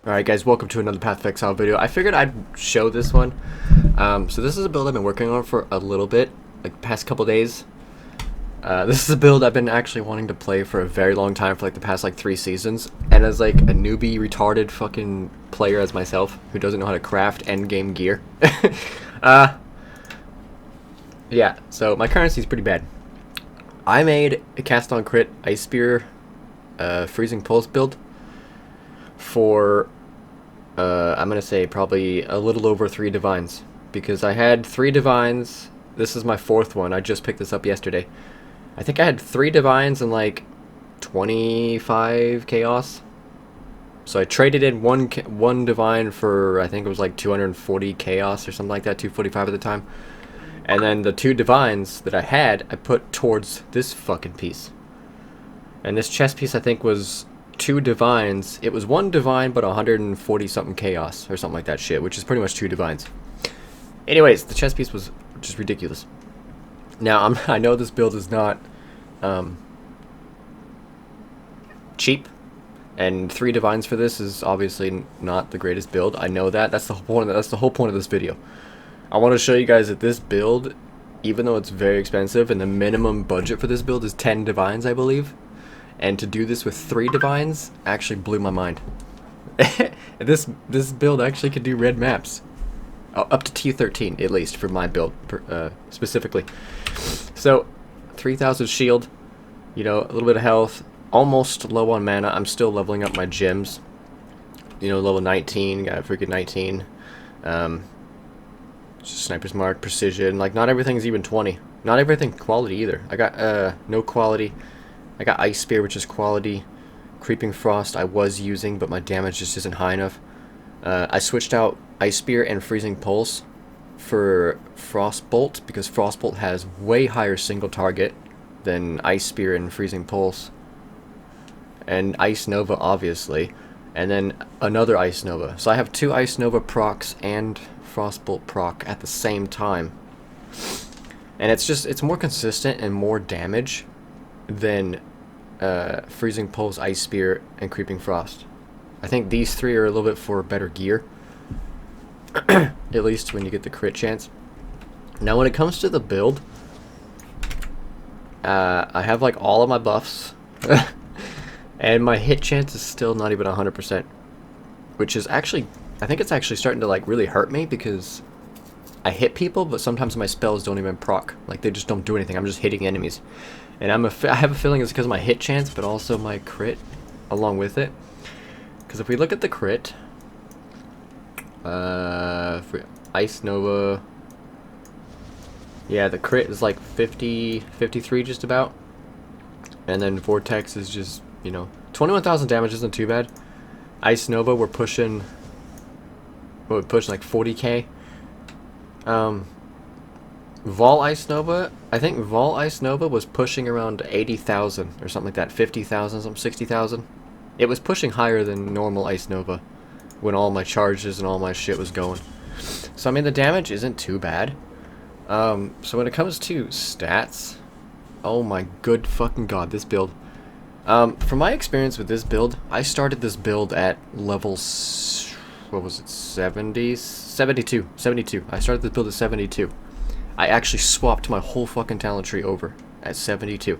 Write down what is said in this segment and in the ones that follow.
Alright guys, welcome to another Path of Exile video. I figured I'd show this one. So this is a build I've been working on for a little bit, like the past couple days. This is a build I've been actually wanting to play for a very long time, for like the past 3 seasons. And as like a newbie, retarded fucking player as myself, who doesn't know how to craft endgame gear. Yeah, so my currency is pretty bad. I made a cast on crit Ice Spear Freezing Pulse build for I'm gonna say probably a little over 3 divines, because I had 3 divines. This is my 4th one. I just picked this up yesterday. I think I had 3 divines and like 25 chaos, so I traded in one divine for, I think it was like 240 chaos or something like that, 245 at the time, and then the 2 divines that I had I put towards this fucking piece. And this chest piece I think was 2 divines. It was 1 divine but 140 something chaos or something like that shit, which is pretty much 2 divines. Anyways, the chest piece was just ridiculous. Now I know this build is not cheap, and 3 divines for this is obviously not the greatest build. I know that. That's the whole point of this video. I want to show you guys that this build, even though it's very expensive, and the minimum budget for this build is 10 divines, I believe. And to do this with 3 divines actually blew my mind. This build actually could do red maps. Up to T13, at least, for my build, specifically. So, 3,000 shield, you know, a little bit of health, almost low on mana. I'm still leveling up my gems. You know, level 19, got a freaking 19. Just Sniper's Mark, Precision, like, not everything's even 20. Not everything quality either. I got, no quality. I got Ice Spear, which is quality. Creeping Frost I was using, but my damage just isn't high enough. I switched out Ice Spear and Freezing Pulse for Frostbolt, because Frostbolt has way higher single target than Ice Spear and Freezing Pulse. And Ice Nova, obviously. And then another Ice Nova. So I have 2 Ice Nova procs and Frostbolt proc at the same time. And it's more consistent and more damage than Freezing Pulse, Ice Spear, and Creeping Frost. I think these 3 are a little bit for better gear. At least when you get the crit chance. Now when it comes to the build, I have like all of my buffs. And my hit chance is still not even 100%. Which is actually, I think it's actually starting to like really hurt me, because I hit people, but sometimes my spells don't even proc. Like, they just don't do anything. I'm just hitting enemies. And I have a feeling it's because of my hit chance, but also my crit along with it. Because if we look at the crit, for Ice Nova, yeah, the crit is like 50, 53 just about. And then Vortex is just, you know, 21,000 damage isn't too bad. Ice Nova, we're pushing, what, we push like 40k. Vol Ice Nova, I think Vol Ice Nova was pushing around 80,000 or something like that, 50,000, something, 60,000. It was pushing higher than normal Ice Nova when all my charges and all my shit was going. So I mean, the damage isn't too bad. So when it comes to stats, oh my good fucking god, this build. From my experience with this build, I started this build at level, what was it, 70? 72. I started this build at 72. I actually swapped my whole fucking talent tree over at 72.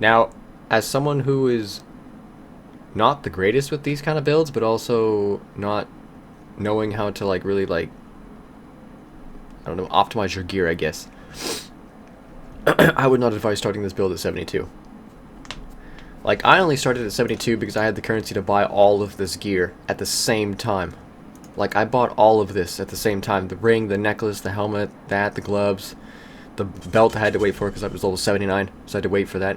Now, as someone who is not the greatest with these kind of builds, but also not knowing how to like really like, I don't know, optimize your gear, I guess, I would not advise starting this build at 72. Like, I only started at 72 because I had the currency to buy all of this gear at the same time. Like, I bought all of this at the same time. The ring, the necklace, the helmet, the gloves. The belt I had to wait for because I was level 79, so I had to wait for that.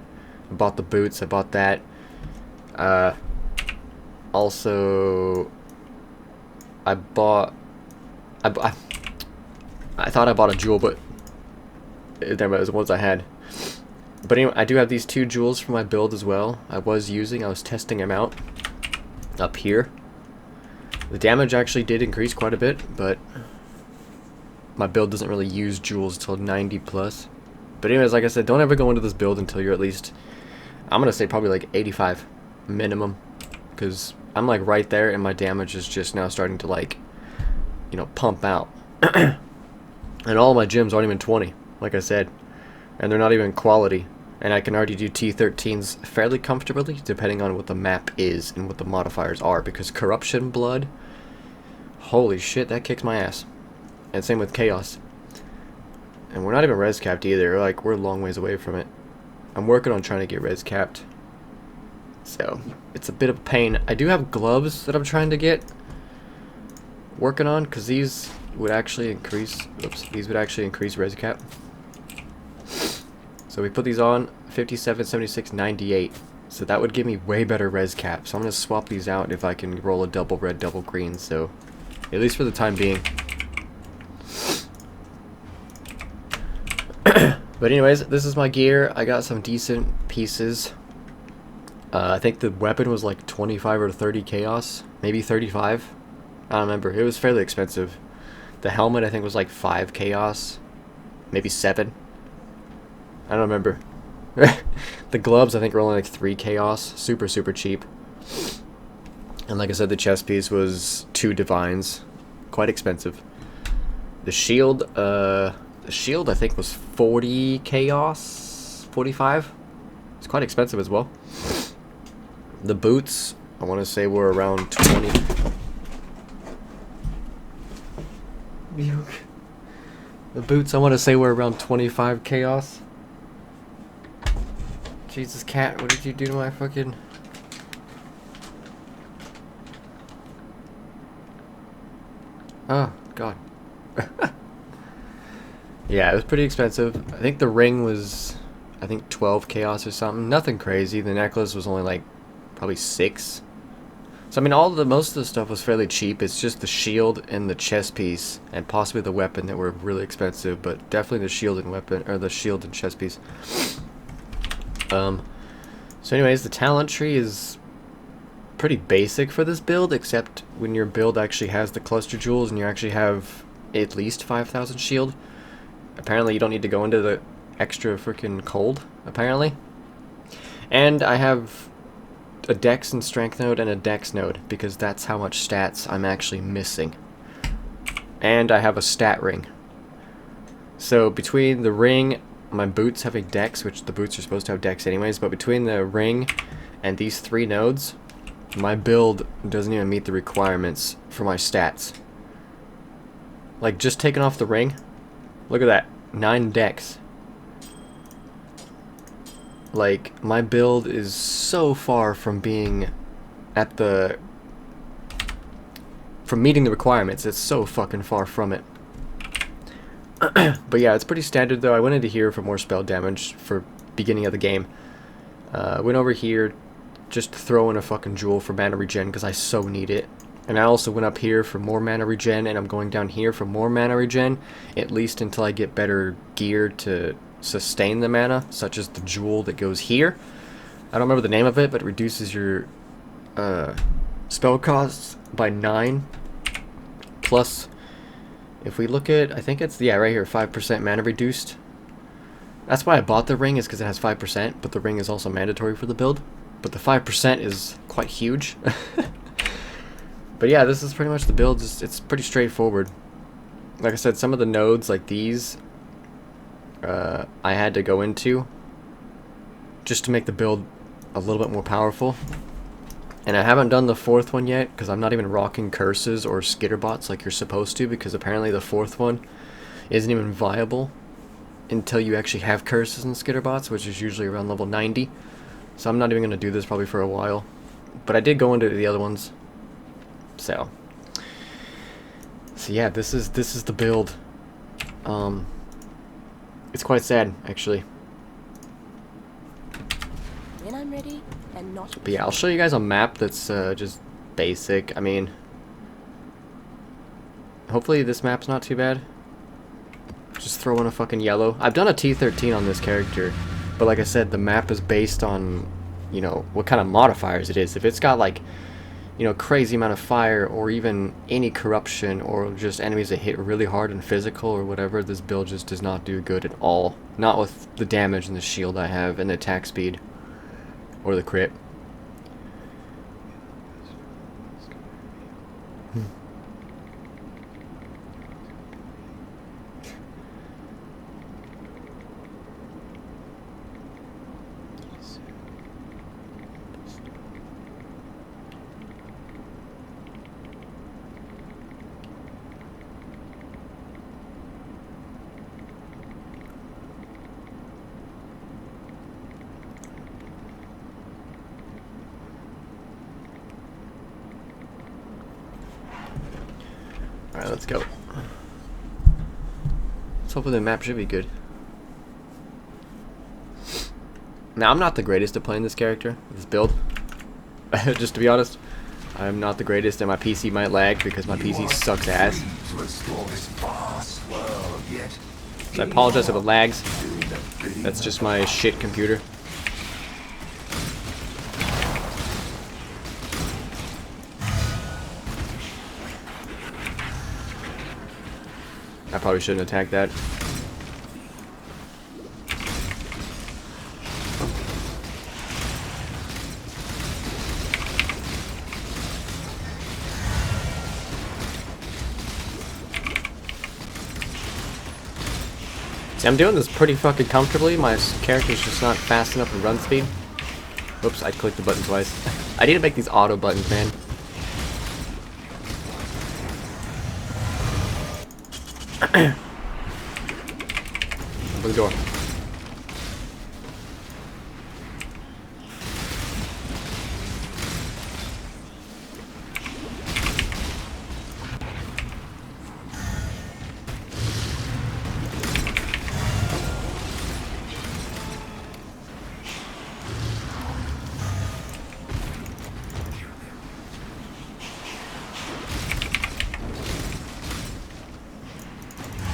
I bought the boots, I bought that. Also, I thought I bought a jewel, but there was the ones I had. But anyway, I do have these 2 jewels for my build as well. I was testing them out up here. The damage actually did increase quite a bit, but my build doesn't really use jewels until 90 plus. But anyways, like I said, don't ever go into this build until you're at least, I'm gonna say probably like 85 minimum. because I'm like right there and my damage is just now starting to like, you know, pump out. And all my gems aren't even 20, like I said, and they're not even quality, and I can already do T13s fairly comfortably depending on what the map is and what the modifiers are, because Corruption Blood, holy shit, that kicks my ass. And same with Chaos. And we're not even res capped either, like we're a long ways away from it. I'm working on trying to get res capped, so it's a bit of a pain. I do have gloves that I'm trying to get working on, because these would actually increase, these would actually increase res cap. So we put these on, 57, 76, 98. So that would give me way better res cap. So I'm going to swap these out if I can roll a double red, double green. So at least for the time being. But anyways, this is my gear. I got some decent pieces. I think the weapon was like 25 or 30 chaos. Maybe 35. I don't remember. It was fairly expensive. The helmet I think was like 5 chaos. Maybe 7. I don't remember. The gloves I think were only like 3 chaos. Super, super cheap. And like I said, the chest piece was 2 divines. Quite expensive. The shield I think was 40 chaos. 45. It's quite expensive as well. The boots I want to say were around 20. The boots I want to say were around 25 chaos. Jesus, cat, what did you do to my fucking... Oh, God. Yeah, it was pretty expensive. I think the ring was, 12 chaos or something. Nothing crazy. The necklace was only like, probably 6. So I mean, most of the stuff was fairly cheap. It's just the shield and the chest piece, and possibly the weapon that were really expensive. But definitely the shield and weapon, or the shield and chest piece. So anyways, the talent tree is pretty basic for this build, except when your build actually has the cluster jewels and you actually have at least 5,000 shield. Apparently, you don't need to go into the extra freaking cold. Apparently, and I have a dex and strength node and a dex node, because that's how much stats I'm actually missing. And I have a stat ring. So between the ring, my boots having dex, which the boots are supposed to have dex anyways, but between the ring and these 3 nodes, my build doesn't even meet the requirements for my stats. Like, just taking off the ring, look at that, 9 dex. Like, my build is so far from being at the... from meeting the requirements. It's so fucking far from it. But yeah, it's pretty standard though. I went into here for more spell damage for beginning of the game. Went over here just to throw in a fucking jewel for mana regen because I so need it. And I also went up here for more mana regen, and I'm going down here for more mana regen, at least until I get better gear to sustain the mana, such as the jewel that goes here. I don't remember the name of it, but it reduces your spell costs by 9. Plus, if we look at, I think it's, yeah, right here, 5% mana reduced. That's why I bought the ring, is because it has 5%, but the ring is also mandatory for the build. But the 5% is quite huge. But yeah, this is pretty much the build. It's pretty straightforward. Like I said, some of the nodes, like these, I had to go into just to make the build a little bit more powerful. And I haven't done the 4th one yet, because I'm not even rocking curses or skitterbots like you're supposed to, because apparently the 4th one isn't even viable until you actually have curses and skitterbots, which is usually around level 90. So I'm not even going to do this probably for a while. But I did go into the other ones. So yeah, this is the build. It's quite sad, actually. When I'm ready and not. But yeah, I'll show you guys a map that's just basic. I mean, hopefully this map's not too bad. Just throw in a fucking yellow. I've done a T13 on this character, but like I said, the map is based on, you know, what kind of modifiers it is. If it's got like, you know, crazy amount of fire, or even any corruption, or just enemies that hit really hard and physical or whatever, this build just does not do good at all. Not with the damage and the shield I have and the attack speed or the crit. Alright, let's go. Let's hope the map should be good. Now, I'm not the greatest at playing this character, this build. Just to be honest, I'm not the greatest, and my PC might lag because my PC sucks ass. So I apologize if it lags. That's just my shit computer. I probably shouldn't attack that. See, I'm doing this pretty fucking comfortably. My character's just not fast enough in run speed. Whoops, I clicked the button twice. I need to make these auto buttons, man. Open the door.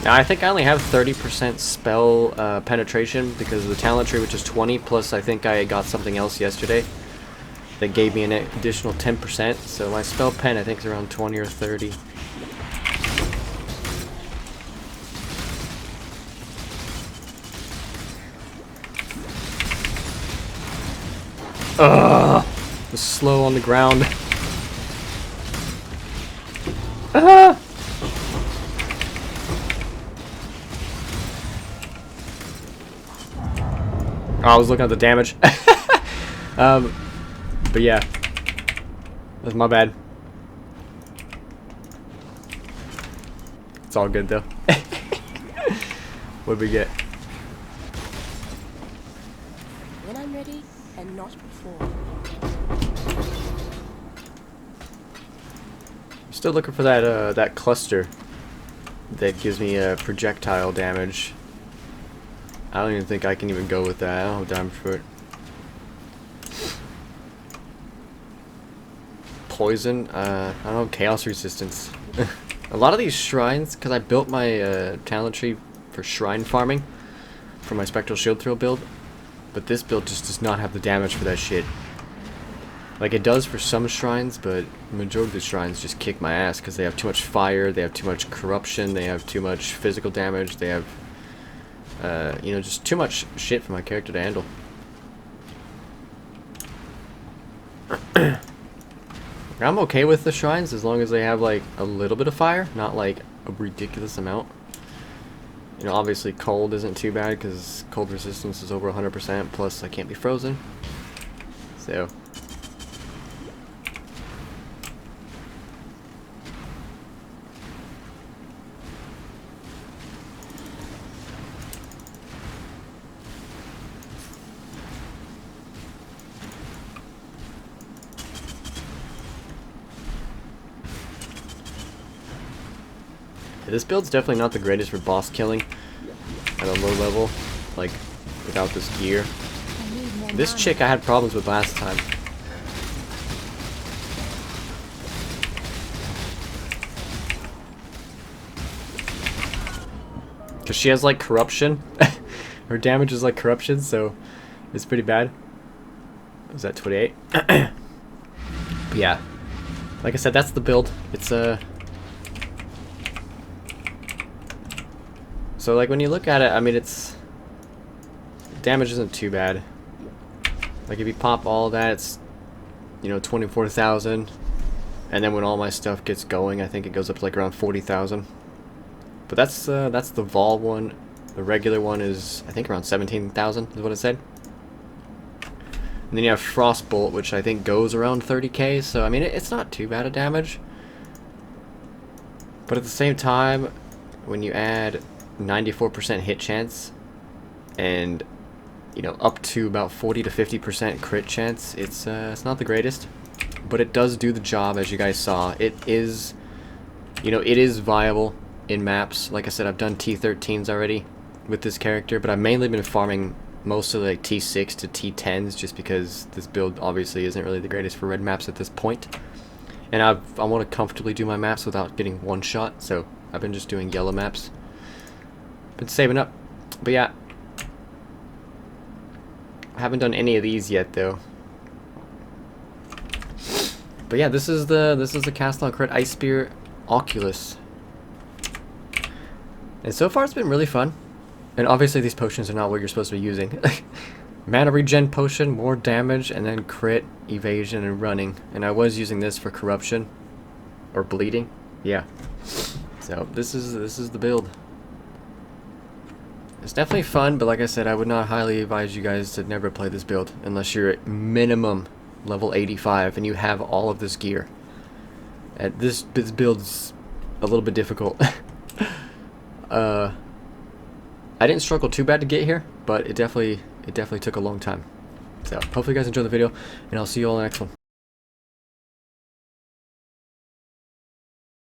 Now, I think I only have 30% spell penetration because of the talent tree, which is 20, plus I think I got something else yesterday that gave me an additional 10%, so my spell pen I think is around 20 or 30. Ugh! Was slow on the ground. Ah! Oh, I was looking at the damage. But yeah. That's my bad. It's all good though. What'd we get? When I'm ready, and not before. Still looking for that that cluster that gives me projectile damage. I don't even think I can even go with that. I don't have diamond for it. Poison? I don't know, chaos resistance. A lot of these shrines, because I built my talent tree for shrine farming for my spectral shield throw build, but this build just does not have the damage for that shit. Like, it does for some shrines, but the majority of the shrines just kick my ass because they have too much fire, they have too much corruption, they have too much physical damage, they have you know, just too much shit for my character to handle. I'm okay with the shrines as long as they have like a little bit of fire, not like a ridiculous amount. You know, obviously cold isn't too bad because cold resistance is over 100%, plus I can't be frozen. So this build's definitely not the greatest for boss killing at a low level, like without this gear. This chick I had problems with last time. Because she has like corruption. Her damage is like corruption, so it's pretty bad. Was that 28? But yeah. Like I said, that's the build. It's so like when you look at it, I mean it's damage isn't too bad. Like if you pop all that, it's, you know, 24,000, And then when all my stuff gets going, I think it goes up to like around 40,000. But that's the Vol one. The regular one is, I think, around 17,000 is what it said. And then you have Frostbolt, which I think goes around 30k, so I mean, it's not too bad a damage. But at the same time, when you add 94% hit chance, and, you know, up to about 40 to 50% crit chance, it's not the greatest. But it does do the job, as you guys saw. It is, you know, it is viable in maps. Like I said, I've done T13s already with this character, but I've mainly been farming mostly like T6 to T10s just because this build obviously isn't really the greatest for red maps at this point. And I want to comfortably do my maps without getting one shot, so I've been just doing yellow maps. Been saving up. But yeah, I haven't done any of these yet though. But yeah, this is the Cast on Crit Ice Spear Occultist. And so far it's been really fun. And obviously these potions are not what you're supposed to be using. Mana regen potion, more damage, and then crit, evasion, and running. And I was using this for corruption. Or bleeding. Yeah. So this is the build. It's definitely fun, but like I said, I would not highly advise you guys to never play this build unless you're at minimum level 85 and you have all of this gear. This build's a little bit difficult. I didn't struggle too bad to get here, but it definitely took a long time. So hopefully you guys enjoyed the video, and I'll see you all in the next one.